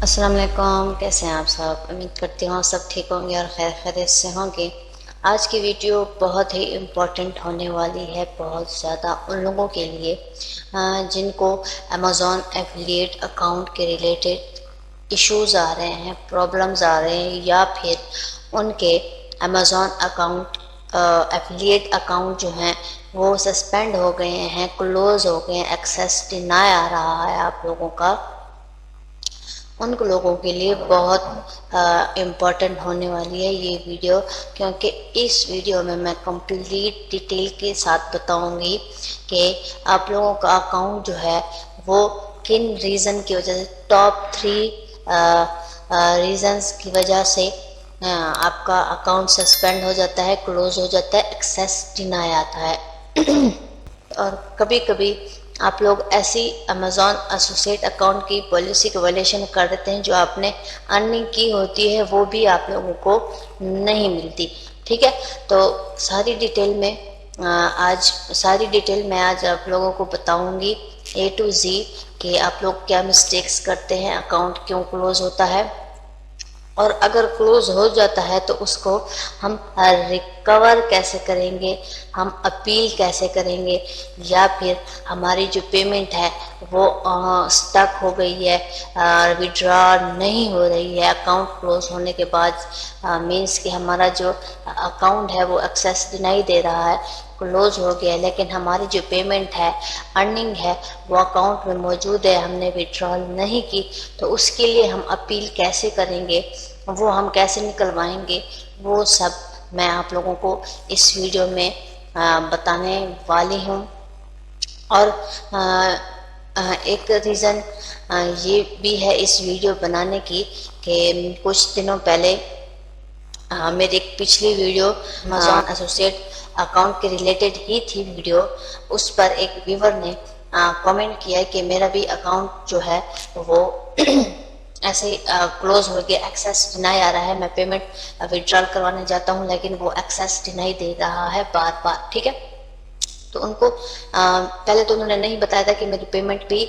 अस्सलाम वालेकुम। कैसे हैं आप सब? उम्मीद करती हूँ सब ठीक होंगे और खैर खैरियत से होंगे। आज की वीडियो बहुत ही इम्पोर्टेंट होने वाली है, बहुत ज़्यादा उन लोगों के लिए जिनको अमेज़ॉन एफिलिएट अकाउंट के रिलेटेड इश्यूज़ आ रहे हैं, प्रॉब्लम्स आ रहे हैं, या फिर उनके अमेज़ॉन अकाउंट एफिलिएट अकाउंट जो हैं वो सस्पेंड हो गए हैं, क्लोज़ हो गए हैं, एक्सेस डिनाई आ रहा है आप लोगों का। उन लोगों के लिए बहुत इम्पोर्टेंट होने वाली है ये वीडियो, क्योंकि इस वीडियो में मैं कंप्लीट डिटेल के साथ बताऊंगी कि आप लोगों का अकाउंट जो है वो किन रीज़न की वजह से, टॉप 3 रीज़न्स की वजह से आपका अकाउंट सस्पेंड हो जाता है, क्लोज हो जाता है, एक्सेस डिनाई आता है। और कभी कभी आप लोग ऐसी अमेज़ॉन एसोसिएट अकाउंट की पॉलिसी को वायलेशन कर देते हैं, जो आपने अर्निंग की होती है वो भी आप लोगों को नहीं मिलती। ठीक है, तो सारी डिटेल में आज आप लोगों को बताऊंगी A to Z कि आप लोग क्या मिस्टेक्स करते हैं, अकाउंट क्यों क्लोज होता है, और अगर क्लोज हो जाता है तो उसको हम रिकवर कैसे करेंगे, हम अपील कैसे करेंगे, या फिर हमारी जो पेमेंट है वो स्टक हो गई है, विड्रॉ नहीं हो रही है अकाउंट क्लोज होने के बाद, मीन्स कि हमारा जो अकाउंट है वो एक्सेस डिनाई दे रहा है, क्लोज हो गया, लेकिन हमारी जो पेमेंट है, अर्निंग है, वो अकाउंट में मौजूद है, हमने विड्रॉल नहीं की, तो उसके लिए हम अपील कैसे करेंगे, वो हम कैसे निकलवाएंगे, वो सब मैं आप लोगों को इस वीडियो में बताने वाली हूँ। और एक रीज़न ये भी है इस वीडियो बनाने की कि कुछ दिनों पहले मेरी एक पिछली वीडियो अमेज़ॉन एसोसिएट अकाउंट के रिलेटेड ही थी वीडियो, उस पर एक व्यूवर ने कमेंट किया कि मेरा भी अकाउंट जो है वो ऐसे क्लोज हो गया, एक्सेस डिनाई आ रहा है, मैं पेमेंट विड्रॉल करवाने जाता हूँ लेकिन वो एक्सेस डिनाई दे रहा है बार बार। ठीक है, तो उनको पहले तो उन्होंने नहीं बताया था कि मेरी पेमेंट भी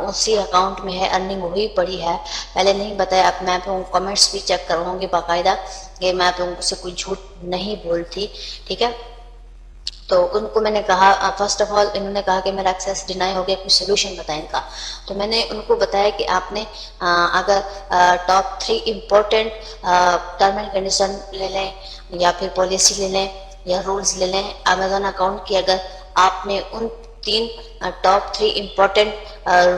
उसी अकाउंट में है, अर्निंग वही पड़ी है, पहले नहीं बताया। अब मैं आप लोगों को कमेंट्स भी चेक करवाऊंगी बाकायदा कि मैं आप लोगों से कोई झूठ नहीं बोलती। ठीक है, तो उनको मैंने कहा, फर्स्ट ऑफ ऑल इन्होंने कहा कि मेरा एक्सेस डिनाई हो गया, कुछ सोल्यूशन बताएं इनका। तो मैंने उनको बताया कि आपने अगर top 3 important term and condition ले लें, या फिर पॉलिसी ले लें, या रूल्स ले लें अमेजोन अकाउंट की, अगर आपने उन 3 top 3 important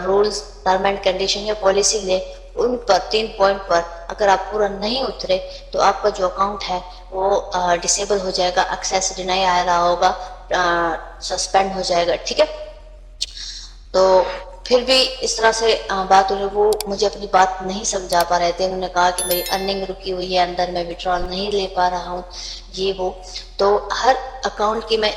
rules, term and condition या पॉलिसी ले, उन पर 3 पॉइंट पर अगर आप पूरा नहीं उतरे तो आपका जो अकाउंट है वो डिसेबल हो जाएगा, एक्सेस डिनाई आ रहा होगा, सस्पेंड हो जाएगा। ठीक है, तो फिर भी इस तरह से बात हो रही, वो मुझे अपनी बात नहीं समझा पा रहे थे। उन्होंने कहा कि मेरी अर्निंग रुकी हुई है, अंदर मैं विड्रॉल नहीं ले पा रहा हूँ, ये वो। तो हर अकाउंट की मैं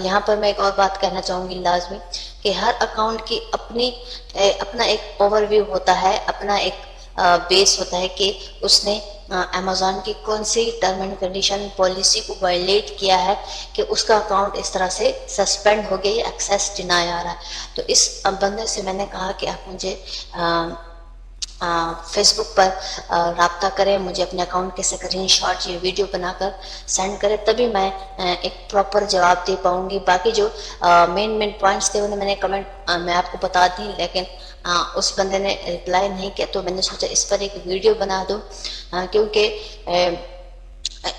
यहाँ पर मैं एक और बात कहना चाहूँगी लाजमी, कि हर अकाउंट की अपना एक ओवरव्यू होता है, अपना एक बेस होता है कि उसने अमेज़ॉन की कौन सी टर्म एंड कंडीशन पॉलिसी को वायलेट किया है कि उसका अकाउंट इस तरह से सस्पेंड हो गया, एक्सेस डिनाई आ रहा है। तो इस बंदे से मैंने कहा कि आप मुझे फेसबुक पर राब्ता करें, मुझे अपने अकाउंट के स्क्रीनशॉट ये वीडियो बनाकर सेंड करें, तभी मैं एक प्रॉपर जवाब दे पाऊंगी। बाकी जो मेन पॉइंट्स थे उन्हें मैंने कमेंट मैं आपको बता दी, लेकिन उस बंदे ने रिप्लाई नहीं किया, तो मैंने सोचा इस पर एक वीडियो बना दूं, क्योंकि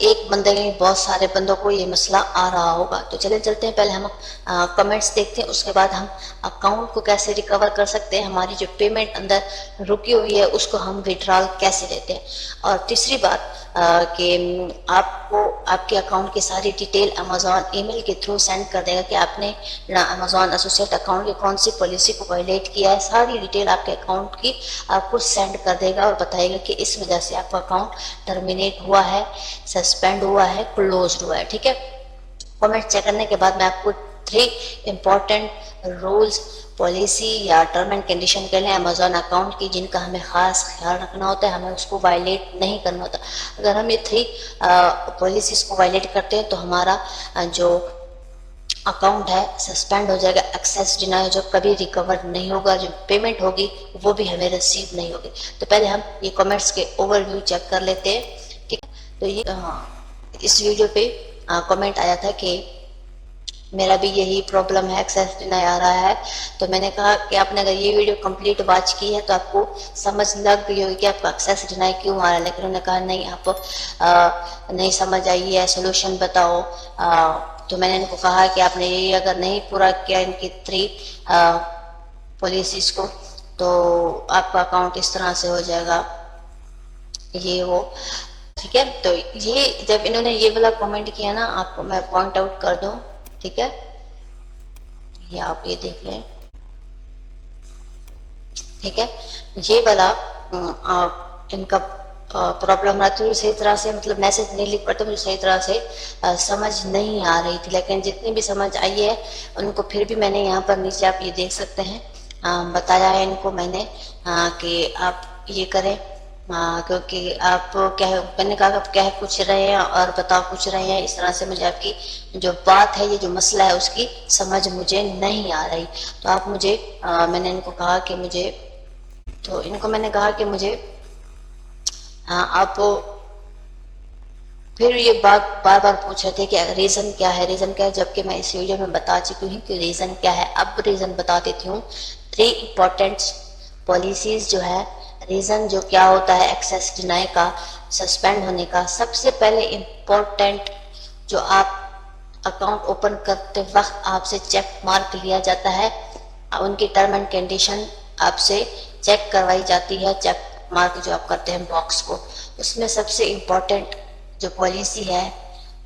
एक बंदे नहीं, बहुत सारे बंदों को ये मसला आ रहा होगा। तो चले चलते हैं, पहले हम कमेंट्स देखते हैं, उसके बाद हम अकाउंट को कैसे रिकवर कर सकते हैं, हमारी जो पेमेंट अंदर रुकी हुई है उसको हम विड्रॉल कैसे लेते हैं। और तीसरी बात कि आपको आपके अकाउंट की सारी डिटेल अमेज़ॉन ईमेल के थ्रू सेंड कर देगा कि आपने अमेज़ॉन एसोसिएट अकाउंट की कौन सी पॉलिसी को वायलेट किया है, सारी डिटेल आपके अकाउंट की आपको सेंड कर देगा और बताएगा कि इस वजह से आपका अकाउंट टर्मिनेट हुआ है, सस्पेंड हुआ है, क्लोज हुआ है। ठीक है, कमेंट चेक करने के बाद मैं आपको 3 इम्पोर्टेंट रूल्स, पॉलिसी या टर्म एंड कंडीशन के लिए अमेज़ॉन अकाउंट की, जिनका हमें खास ख्याल रखना होता है, हमें उसको वायलेट नहीं करना होता। अगर हम ये 3 पॉलिसीज को वायलेट करते हैं तो हमारा जो अकाउंट है सस्पेंड हो जाएगा, एक्सेस डिनाई, जो कभी रिकवर नहीं होगा, जो पेमेंट होगी वो भी हमें रिसीव नहीं होगी। तो पहले हम ये कमेंट्स के ओवरव्यू चेक कर लेते हैं, ठीक है। तो ये इस वीडियो पे कमेंट आया था कि मेरा भी यही प्रॉब्लम है, एक्सेस डिनाई आ रहा है। तो मैंने कहा कि आपने अगर ये वीडियो कंप्लीट वॉच की है तो आपको समझ लग गई होगी कि आपका एक्सेस डिनाई क्यों आ रहा है। लेकिन उन्होंने कहा नहीं, आप नहीं समझ आई है, सोल्यूशन बताओ। तो मैंने इनको कहा कि आपने ये अगर नहीं पूरा किया इनकी 3 पॉलिसीज को, तो आपका अकाउंट इस तरह से हो जाएगा, ये वो, ठीक है। तो ये जब इन्होंने ये वाला कमेंट किया ना, आपको मैं पॉइंट आउट कर दूं, ठीक है। ये आप ये देख लें, ठीक है। ये वाला इनका प्रॉब्लम रहती है, सही तरह से मतलब मैसेज नहीं लिख पाते, मुझे सही तरह से समझ नहीं आ रही थी। लेकिन जितनी भी समझ आई है उनको फिर भी मैंने यहाँ पर नीचे आप ये देख सकते हैं बताया है इनको मैंने कि आप ये करें, क्योंकि आप क्या मैंने कहा आप कह कुछ रहे हैं और बता कुछ रहे हैं, इस तरह से मुझे आपकी जो बात है, ये जो मसला है उसकी समझ मुझे नहीं आ रही। तो आप मुझे मैंने इनको कहा कि मुझे, तो इनको मैंने कहा कि मुझे आप फिर ये बात बार बार पूछ रहे थे कि रीजन क्या है, रीजन क्या है, जबकि मैं इस वीडियो में बता चुकी हूँ कि रीजन क्या है। अब रीजन बता देती हूँ। 3 इम्पोर्टेंट पॉलिसीज जो है, रीजन जो क्या होता है एक्सेस डिनाई का, सस्पेंड होने का। सबसे पहले इम्पोर्टेंट जो आप अकाउंट ओपन करते वक्त आपसे चेक मार्क लिया जाता है, उनकी टर्म एंड कंडीशन आपसे चेक करवाई जाती है। चेक मार्क जो आप करते हैं बॉक्स को, उसमें सबसे इम्पोर्टेंट जो पॉलिसी है,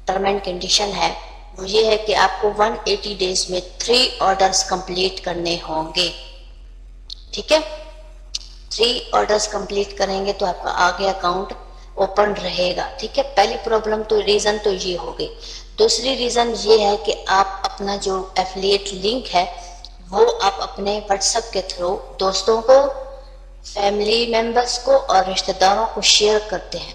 टर्म एंड कंडीशन है, वो ये है कि आपको 180 डेज में 3 ऑर्डर्स कंप्लीट करने होंगे, ठीक है। 3 ऑर्डर्स कंप्लीट करेंगे तो आपका आगे अकाउंट ओपन रहेगा, ठीक है। पहली प्रॉब्लम तो रीजन तो ये हो गई। दूसरी रीजन ये है कि आप अपना जो एफिलिएट लिंक है वो आप अपने व्हाट्सएप के थ्रू दोस्तों को, फैमिली मेंबर्स को और रिश्तेदारों को शेयर करते हैं।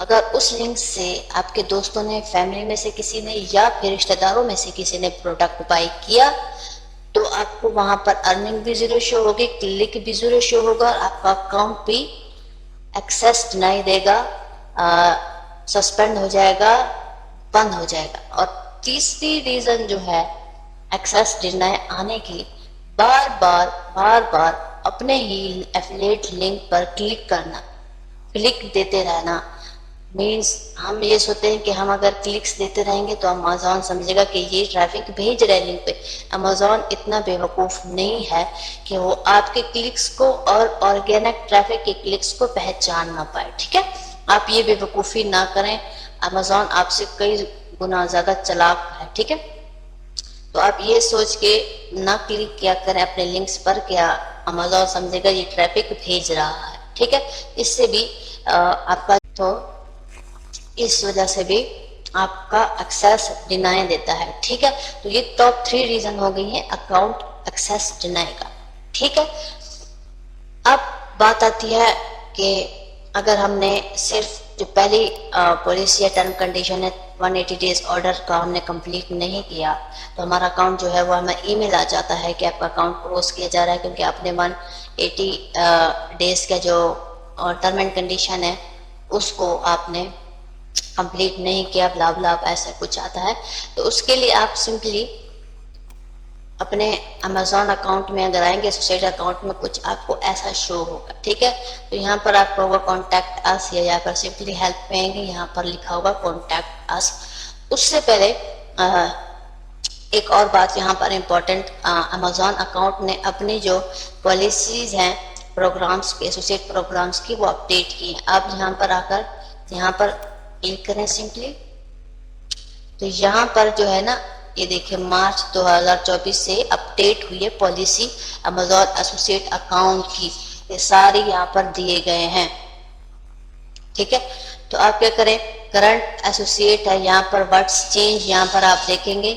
अगर उस लिंक से आपके दोस्तों ने, फैमिली में से किसी ने या फिर रिश्तेदारों में से किसी ने प्रोडक्ट बाय किया, तो आपको वहां पर अर्निंग भी जीरो शो होगी, क्लिक भी जीरो शो होगा और आपका अकाउंट भी एक्सेस डिनाई देगा, सस्पेंड हो जाएगा, बंद हो जाएगा। और तीसरी रीजन जो है एक्सेस डिनाई आने की, बार बार अपने ही एफिलिएट लिंक पर क्लिक करना, क्लिक देते रहना। मीन्स हम ये सोचते हैं कि हम अगर क्लिक्स देते रहेंगे तो अमेजोन समझेगा कि ये ट्रैफिक भेज रहे लिंक पे। अमेजोन इतना बेवकूफ नहीं है कि वो आपके क्लिक्स को और ऑर्गेनिक ट्रैफिक के क्लिक्स को पहचान ना पाए, ठीक है। आप ये बेवकूफी ना करें, अमेजोन आपसे कई गुना ज्यादा चालाक है, ठीक है। तो आप ये सोच के ना क्लिक किया करें अपने लिंक्स पर, क्या अमेजोन समझेगा ये ट्रैफिक भेज रहा है, ठीक है। इससे भी आपका, तो इस वजह से भी आपका एक्सेस डिनाई देता है, ठीक है। तो ये टॉप 3 रीजन हो गई है अकाउंट एक्सेस डिनाई का, ठीक है। अब बात आती है कि अगर हमने सिर्फ जो पहली पॉलिसी या टर्म कंडीशन है 180 डेज ऑर्डर का हमने कंप्लीट नहीं किया, तो हमारा अकाउंट जो है वो हमें ईमेल आ जाता है कि आपका अकाउंट क्लोज किया जा रहा है, क्योंकि आपने 180 डेज का जो टर्म एंड कंडीशन है उसको आपने कंप्लीट नहीं किया, ब्ला ब्ला ऐसा कुछ आता है। तो उसके लिए आप सिंपली अपने अमेजोन अकाउंट में अगर आएंगे, एसोसिएट अकाउंट में कुछ आपको ऐसा शो होगा, ठीक है। तो यहाँ पर आपको होगा कॉन्टैक्ट अस, या यहाँ पर सिंपली हेल्प में आएंगे, यहाँ पर लिखा होगा कॉन्टैक्ट अस। उससे पहले एक और बात यहाँ पर इम्पोर्टेंट, अमेजोन अकाउंट ने अपनी जो पॉलिसीज हैं प्रोग्राम्स की, एसोसिएट प्रोग्राम्स की, वो अपडेट की है। अब यहाँ पर आकर यहाँ पर क्लिक करें सिंपली, तो यहाँ पर जो है ना, ये देखिए मार्च 2024 से अपडेट हुई है पॉलिसी अमेजोन एसोसिएट अकाउंट की, ये सारी यहाँ पर दिए गए हैं, ठीक है। तो आप क्या करें, करंट एसोसिएट है, यहाँ पर वर्ड्स चेंज यहाँ पर आप देखेंगे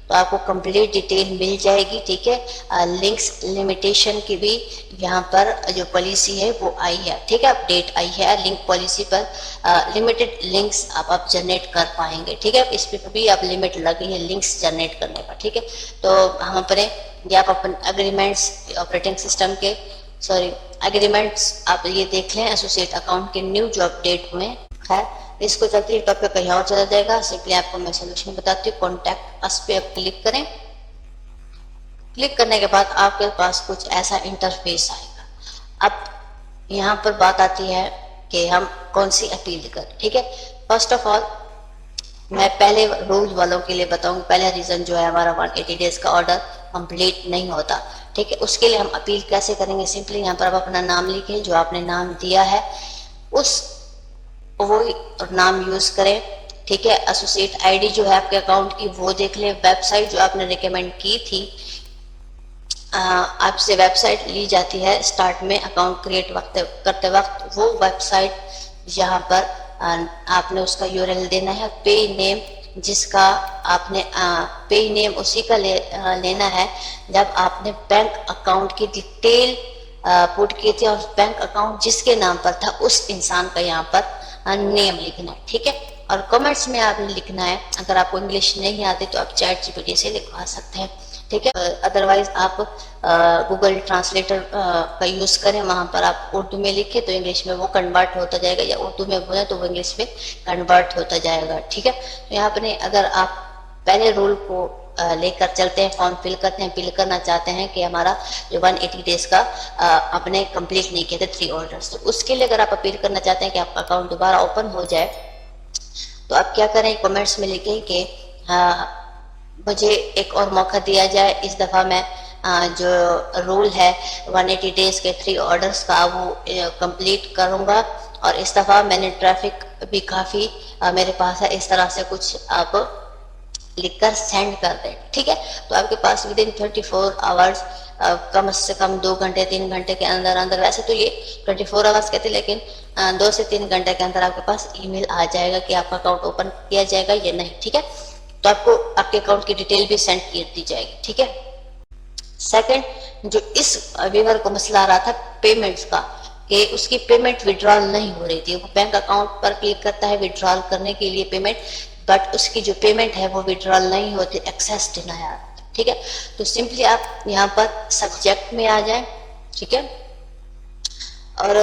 तो आपको कंप्लीट डिटेल मिल जाएगी, ठीक है। लिंक्स लिमिटेशन की भी यहाँ पर जो पॉलिसी है वो आई है, ठीक है, अपडेट आई है। लिंक पॉलिसी पर लिमिटेड लिंक्स आप जनरेट कर पाएंगे, ठीक है। इस पे भी आप लिमिट लगी है लिंक्स जनरेट करने पर, ठीक है। तो हम अपने ये आप अपन एग्रीमेंट्स ऑपरेटिंग सिस्टम के एग्रीमेंट्स आप ये देख लें, एसोसिएट अकाउंट के न्यू जो अपडेट हुए है। इसको चलते ही टॉपिक कहीं और चला जाएगा। सिंपली आपको मैं सोल्यूशन बताती हूँ। कॉन्टैक्ट अस पे आप क्लिक करें। क्लिक करने के बाद आपके पास कुछ ऐसा इंटरफेस आएगा। अब यहाँ पर बात आती है कि हम कौन सी अपील करें, ठीक है। फर्स्ट ऑफ ऑल मैं पहले रूल वालों के लिए बताऊंगी। पहला रीजन जो है हमारा 180 डेज का ऑर्डर कंप्लीट नहीं होता, ठीक है। उसके लिए हम अपील कैसे करेंगे? सिंपली यहाँ पर आप अपना नाम लिखें, जो आपने नाम दिया है उस वो नाम यूज करें, ठीक है। एसोसिएट आईडी जो है आपके अकाउंट की वो देख लें। वेबसाइट जो आपने रिकमेंड की थी, आपसे वेबसाइट ली जाती है स्टार्ट में अकाउंट क्रिएट करते वक्त, वो वेबसाइट यहाँ पर आपने उसका यूआरएल देना है। पे नेम जिसका आपने पे नेम उसी का लेना है जब आपने बैंक अकाउंट की डिटेल पुट की थी, और बैंक अकाउंट जिसके नाम पर था उस इंसान का यहाँ पर नेम लिखना है, ठीक है। और कमेंट्स में आपने लिखना है। अगर आपको इंग्लिश नहीं आती तो आप चैट जीपीटी से लिखवा सकते हैं, ठीक है। अदरवाइज आप गूगल ट्रांसलेटर का यूज करें, वहां पर आप उर्दू में लिखे तो इंग्लिश में वो कन्वर्ट होता जाएगा, या उर्दू में बोले तो वो इंग्लिश में कन्वर्ट होता जाएगा, ठीक है। तो यहाँ पर अगर आप पहले रूल को लेकर चलते हैं, फॉर्म फिल करते हैं, फिल करना चाहते हैं कि हमारा जो 180 डेज का आपने कंप्लीट नहीं किए थे 3 ऑर्डर्स, तो उसके लिए अगर आप अपील करना चाहते हैं कि आपका अकाउंट दोबारा ओपन हो जाए, तो आप क्या करें? कमेंट्स में लिखें कि मुझे एक और मौका दिया जाए। इस दफा मैं जो रूल है 180 डेज के 3 ऑर्डर्स का वो कंप्लीट करूंगा, और इस दफा मैंने ट्रैफिक भी काफी मेरे पास है। इस तरह से कुछ आप लिखकर सेंड कर दें, ठीक है। तो आपके पास विद इन 24 आवर्स, कम से कम 2 घंटे 3 घंटे के अंदर अंदर, वैसे तो ये 24 आवर्स कहते हैं, लेकिन 2 से 3 घंटे के अंदर आपके पास ईमेल आ जाएगा कि आपका अकाउंट ओपन किया जाएगा या नहीं, ठीक है। तो आपको आपके अकाउंट की डिटेल भी सेंड कर दी जाएगी, ठीक है। सेकंड, जो इस व्यूअर को मसला आ रहा था पेमेंट्स का, कि उसकी पेमेंट विड्रॉल नहीं हो रही थी, वो बैंक अकाउंट पर क्लिक करता है विड्रॉल करने के लिए पेमेंट, बट उसकी जो पेमेंट है वो विड्रॉल नहीं होती, एक्सेस डिनायर, ठीक है। तो सिंपली आप यहाँ पर सब्जेक्ट में आ जाएं, ठीक है, और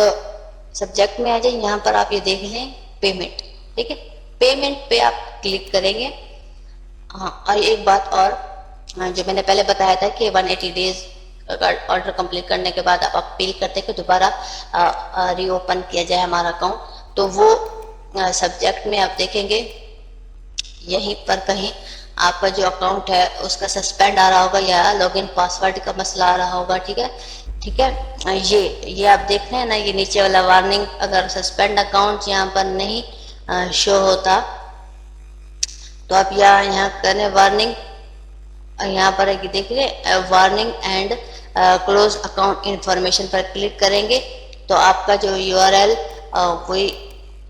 सब्जेक्ट में आ जाए। यहाँ पर आप ये देख लें पेमेंट, ठीक है। पेमेंट पे आप क्लिक करेंगे। हाँ, और एक बात और जो मैंने पहले बताया था कि 180 डेज ऑर्डर कंप्लीट करने के बाद आप अपील करते हैं कि दोबारा रीओपन किया जाए हमारा अकाउंट, तो वो सब्जेक्ट में आप देखेंगे यहीं पर कहीं आपका जो अकाउंट है उसका सस्पेंड आ रहा होगा, या लॉगिन पासवर्ड का मसला आ रहा होगा, ठीक है, ठीक है। ये आप देख रहे हैं ना, ये नीचे वाला वार्निंग, अगर सस्पेंड अकाउंट यहाँ पर नहीं शो होता तो आप यहाँ करें वार्निंग, यहाँ पर देख रहे warning and close account information पर क्लिक करेंगे तो आपका जो यूआरएल वही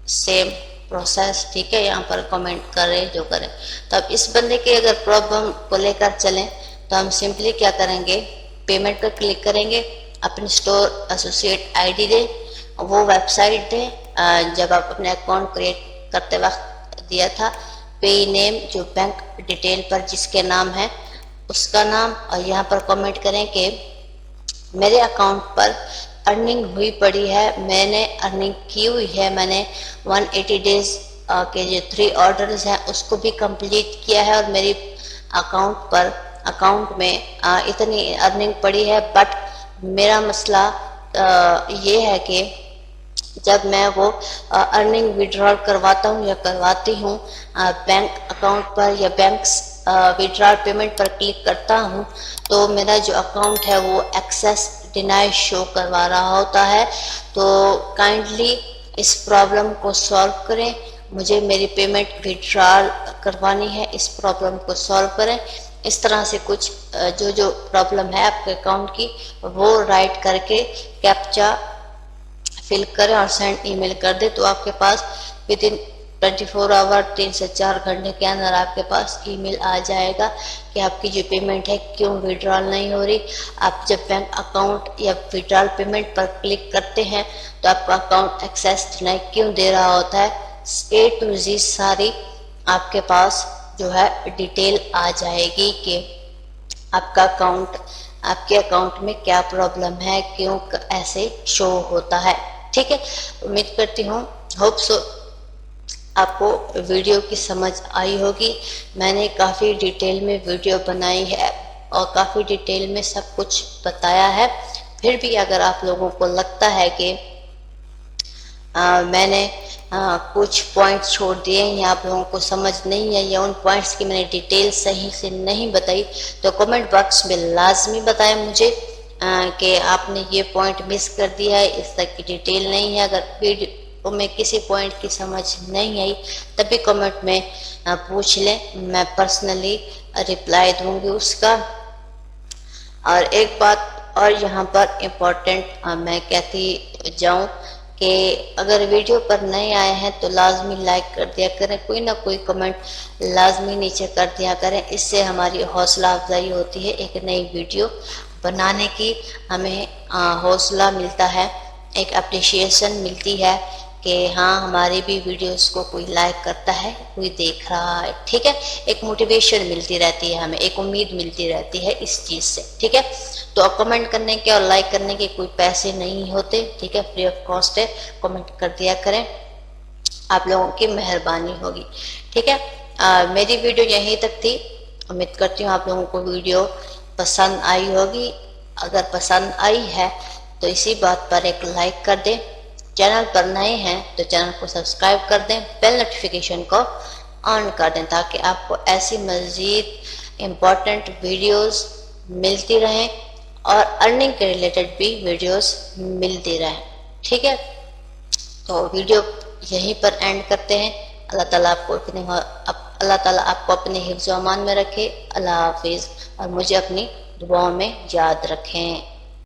सेम प्रोसेस, ठीक है। यहाँ पर कमेंट करें जो करें। तो अब इस बंदे के अगर प्रॉब्लम को लेकर चलें तो हम सिंपली क्या करेंगे? पेमेंट पर क्लिक करेंगे, अपनी स्टोर एसोसिएट आईडी दें, वो वेबसाइट दें जब आप अपने अकाउंट क्रिएट करते वक्त दिया था, पे नेम जो बैंक डिटेल पर जिसके नाम है उसका नाम, और यहाँ पर कमेंट करें कि मेरे अकाउंट पर अर्निंग हुई पड़ी है, मैंने अर्निंग की हुई है, मैंने 180 डेज के जो 3 ऑर्डर्स हैं उसको भी कंप्लीट किया है, और मेरी अकाउंट में इतनी अर्निंग पड़ी है। बट मेरा मसला ये है कि जब मैं वो अर्निंग विड्रॉल करवाता हूँ या करवाती हूँ बैंक अकाउंट पर या बैंक विड्रॉल पेमेंट पर क्लिक करता हूँ, तो मेरा जो अकाउंट है वो एक्सेस डिनाई शो करवा रहा होता है। तो काइंडली इस प्रॉब्लम को सॉल्व करें, मुझे मेरी पेमेंट विड्रॉल करवानी है, इस प्रॉब्लम को सॉल्व करें। इस तरह से कुछ जो प्रॉब्लम है आपके अकाउंट की वो राइट करके कैप्चा फिल करें और सेंड ईमेल कर दे, तो आपके पास विद इन 24 आवर 3 से 4 घंटे के अंदर आपके पास ईमेल आ जाएगा कि आपकी जो पेमेंट है क्यों विड्रॉल नहीं हो रही। आप जब बैंक अकाउंट या विड्रॉल पेमेंट पर क्लिक करते हैं तो आपका अकाउंट एक्सेस डिनाई क्यों दे रहा होता है, A to Z सारी आपके पास जो है डिटेल आ जाएगी कि आपका अकाउंट, आपके अकाउंट में क्या प्रॉब्लम है, क्यों ऐसे शो होता है। ठीक है, उम्मीद करती हूँ होप सो आपको वीडियो की समझ आई होगी। मैंने काफ़ी डिटेल में वीडियो बनाई है और काफ़ी डिटेल में सब कुछ बताया है। फिर भी अगर आप लोगों को लगता है कि मैंने कुछ पॉइंट्स छोड़ दिए या आप लोगों को समझ नहीं है या उन पॉइंट्स की मैंने डिटेल सही से नहीं बताई, तो कमेंट बॉक्स में लाजमी बताएं मुझे कि आपने ये पॉइंट मिस कर दिया है, इस तक की डिटेल नहीं है। अगर वीडियो में किसी पॉइंट की समझ नहीं आई तभी कमेंट में पूछ लें, मैं पर्सनली रिप्लाई दूंगी उसका। और एक बात और यहाँ पर इम्पोर्टेंट मैं कहती जाऊँ कि अगर वीडियो पर नए आए हैं तो लाजमी लाइक कर दिया करें, कोई ना कोई कमेंट लाजमी नीचे कर दिया करें। इससे हमारी हौसला अफजाई होती है, एक नई वीडियो बनाने की हमें हौसला मिलता है, एक अप्रिशिएशन मिलती है कि हाँ हमारी भी वीडियोस को कोई लाइक करता है, कोई देख रहा है। ठीक है, एक मोटिवेशन मिलती रहती है, हमें एक उम्मीद मिलती रहती है इस चीज़ से। ठीक है, तो कमेंट करने के और लाइक करने के कोई पैसे नहीं होते। ठीक है, फ्री ऑफ कॉस्ट है, कमेंट कर दिया करें, आप लोगों की मेहरबानी होगी। ठीक है, मेरी वीडियो यहीं तक थी। उम्मीद करती हूँ आप लोगों को वीडियो पसंद आई होगी। अगर पसंद आई है तो इसी बात पर एक लाइक कर दें, चैनल पर नए हैं तो चैनल को सब्सक्राइब कर दें, बेल नोटिफिकेशन को ऑन कर दें ताकि आपको ऐसी मज़ीद इम्पोर्टेंट वीडियोस मिलती रहें और अर्निंग के रिलेटेड भी वीडियोस मिलती रहें। ठीक है, तो वीडियो यहीं पर एंड करते हैं। अल्लाह ताला आपको अपने हिफ्ज़-ओ-अमान में रखे। अल्लाह हाफिज़ और मुझे अपनी दुआओं में याद रखें।